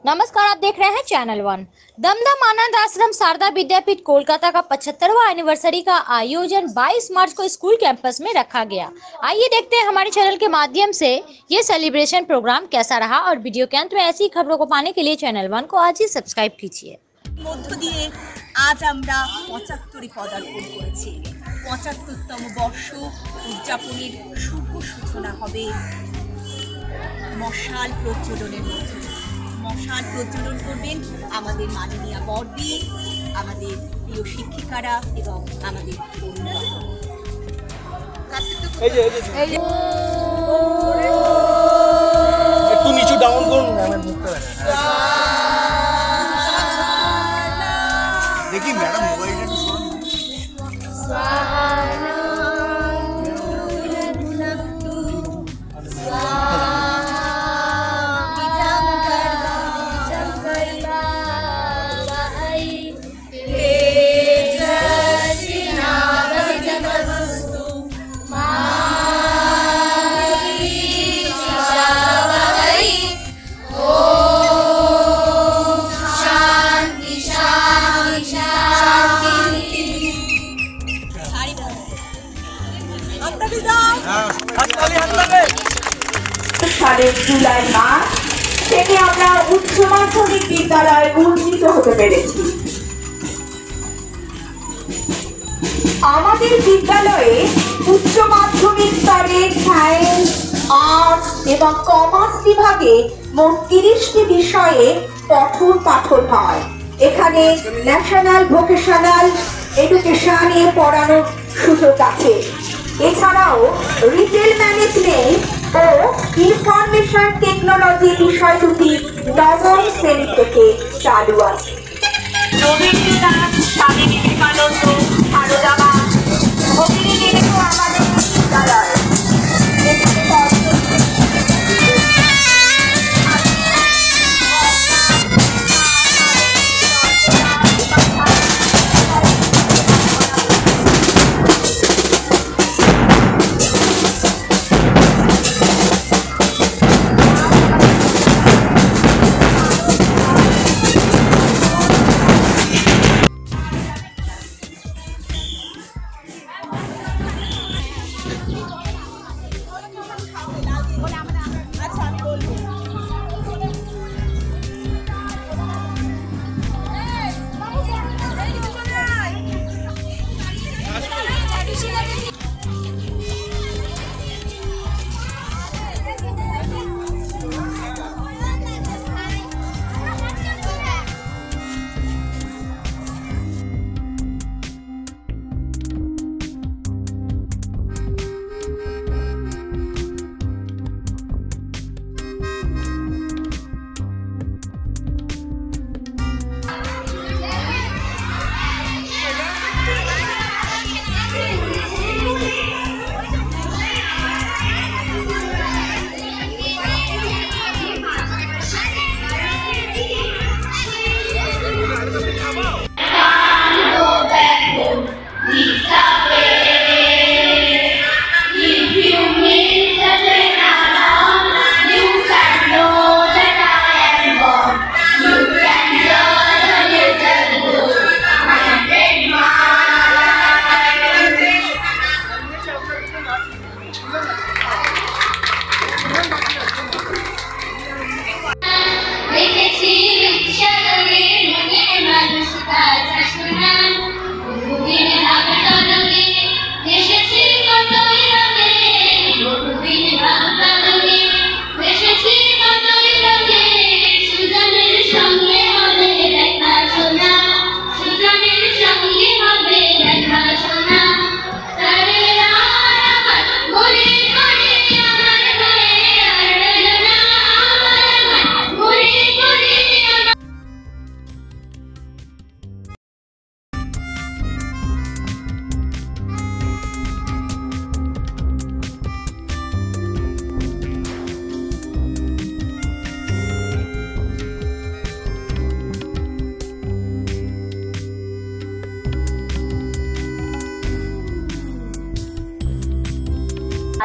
नमस्कार, आप देख रहे हैं चैनल वन। दमदम आनंद आश्रम शारदा विद्यापीठ कोलकाता का 75वां एनिवर्सरी का आयोजन 22 मार्च को स्कूल कैंपस में रखा गया। आइए देखते हैं हमारे चैनल के माध्यम से ये सेलिब्रेशन प्रोग्राम कैसा रहा और वीडियो के अंत में ऐसी खबरों को पाने के लिए चैनल वन को आज ही सब्सक्राइब कीजिए। মধ্য দিয়ে আজ আমরা ৭৫ পদার্পণ করেছি। ৭৫তম বর্ষ উদযাপনের শুভ সূচনা হবে মশাল প্রজ্বলনের মধ্যে। মশাল প্রজ্বলন করবেন আমাদের মাননীয়া বড়দি, আমাদের প্রিয় শিক্ষিকারা এবং আমাদের একটু নিচু ডাউন করুন, আমার মুখটা দেখি ম্যাডাম মোবাইলটা একটু সরান। সালের জুলাই মাস থেকে আমরা উচ্চ মাধ্যমিক বিদ্যালয়ে উন্নীত হতে পেরেছি। আমাদের বিদ্যালয়ে উচ্চ মাধ্যমিক স্তরে সায়েন্স, আর্টস এবং কমার্স বিভাগে মোট 30টি বিষয়ে পঠন পাঠন হয়। এখানে ন্যাশনাল ভোকেশনাল এডুকেশনে পড়ানোর সুযোগ আছে। এছাড়াও রিটেল ম্যানেজমেন্ট ও ইনফরমেশন টেকনোলজি বিষয় দুটি নবম শ্রেণী থেকে চালু আছে। রবীন্দ্রনাথ, স্বামী বিবেকানন্দ, সারদামা, ভগিনী নিবেদিত আমাদের বিদ্যালয়।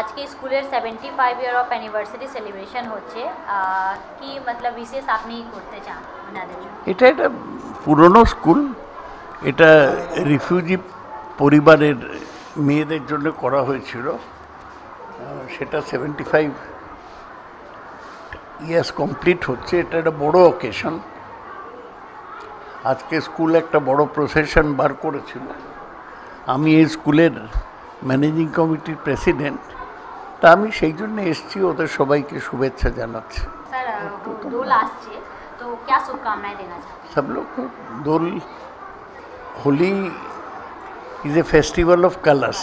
আজকে স্কুলের 75 ইয়ার অফ অ্যানিভার্সারি সেলিব্রেশন হচ্ছে কি मतलब বিশেষ আপনি করতে চান আপনাদের জন্য? এটা একটা পুরনো স্কুল, এটা রিফিউজি পরিবারের মেয়েদের জন্য করা হয়েছিল। সেটা 75 ইয়ার্স কমপ্লিট হচ্ছে। এটা একটা বড় অকেশন। আজকে স্কুল একটা বড় প্রসেশন বার করেছিল। আমি এই স্কুলের ম্যানেজিং কমিটির প্রেসিডেন্ট, তা আমি সেই জন্য এসেছি ওদের সবাইকে শুভেচ্ছা জানাচ্ছি। স্যার দোল আসছে, তো क्या शुभकामनाएं देना चाहते हैं? सब लोग को दोल Holi is a festival of colors.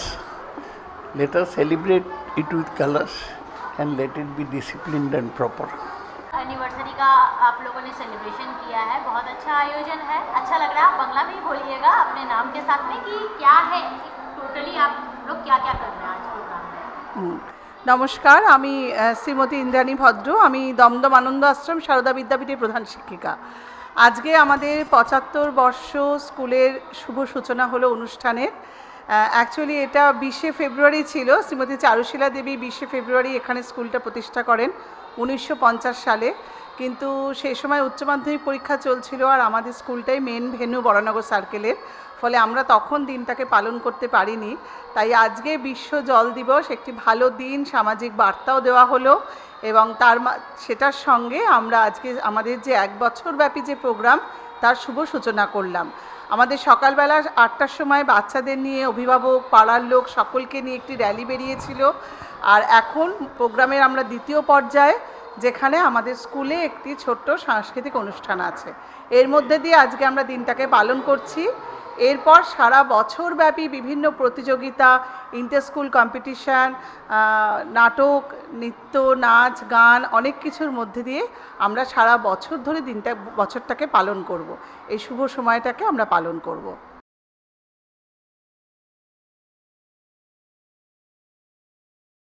Let us celebrate it with colors and let it be disciplined and proper. Anniversary का आप लोगों ने सेलिब्रेशन किया है, बहुत अच्छा आयोजन है, अच्छा लग रहा है। आप बंगला में ही बोलिएगा अपने नाम के साथ में कि क्या है टोटली आप लोग क्या क्या कर रहे हैं आज प्रोग्राम में। নমস্কার, আমি শ্রীমতী ইন্দ্রাণী ভদ্র। আমি দমদম আনন্দ আশ্রম সারদা বিদ্যাপীঠের প্রধান শিক্ষিকা। আজকে আমাদের 75 বর্ষ স্কুলের শুভ সূচনা হলো অনুষ্ঠানের। অ্যাকচুয়ালি এটা 20শে ফেব্রুয়ারি ছিল। শ্রীমতী চারুশীলা দেবী 20শে ফেব্রুয়ারি এখানে স্কুলটা প্রতিষ্ঠা করেন 1950 সালে। কিন্তু সেই সময় উচ্চ মাধ্যমিক পরীক্ষা চলছিল আর আমাদের স্কুলটাই মেন ভেন্যু বরানগর সার্কেলের, ফলে আমরা তখন দিনটাকে পালন করতে পারিনি। তাই আজকে বিশ্ব জল দিবস, একটি ভালো দিন, সামাজিক বার্তাও দেওয়া হলো এবং সেটার সঙ্গে আমরা আজকে আমাদের যে 1 বছরব্যাপী যে প্রোগ্রাম তার শুভ সূচনা করলাম। আমাদের সকালবেলা 8টার সময় বাচ্চাদের নিয়ে অভিভাবক, পাড়ার লোক সকলকে নিয়ে একটি র্যালি বেরিয়েছিল। আর এখন প্রোগ্রামের আমরা দ্বিতীয় পর্যায়ে, যেখানে আমাদের স্কুলে একটি ছোট্ট সাংস্কৃতিক অনুষ্ঠান আছে। এর মধ্যে দিয়ে আজকে আমরা দিনটাকে পালন করছি। এরপর সারা বছরব্যাপী বিভিন্ন প্রতিযোগিতা, ইন্টার স্কুল কম্পিটিশান, নাটক, নৃত্য, নাচ, গান, অনেক কিছুর মধ্যে দিয়ে আমরা সারা বছর ধরে বছরটাকে পালন করব। এই শুভ সময়টাকে আমরা পালন করব।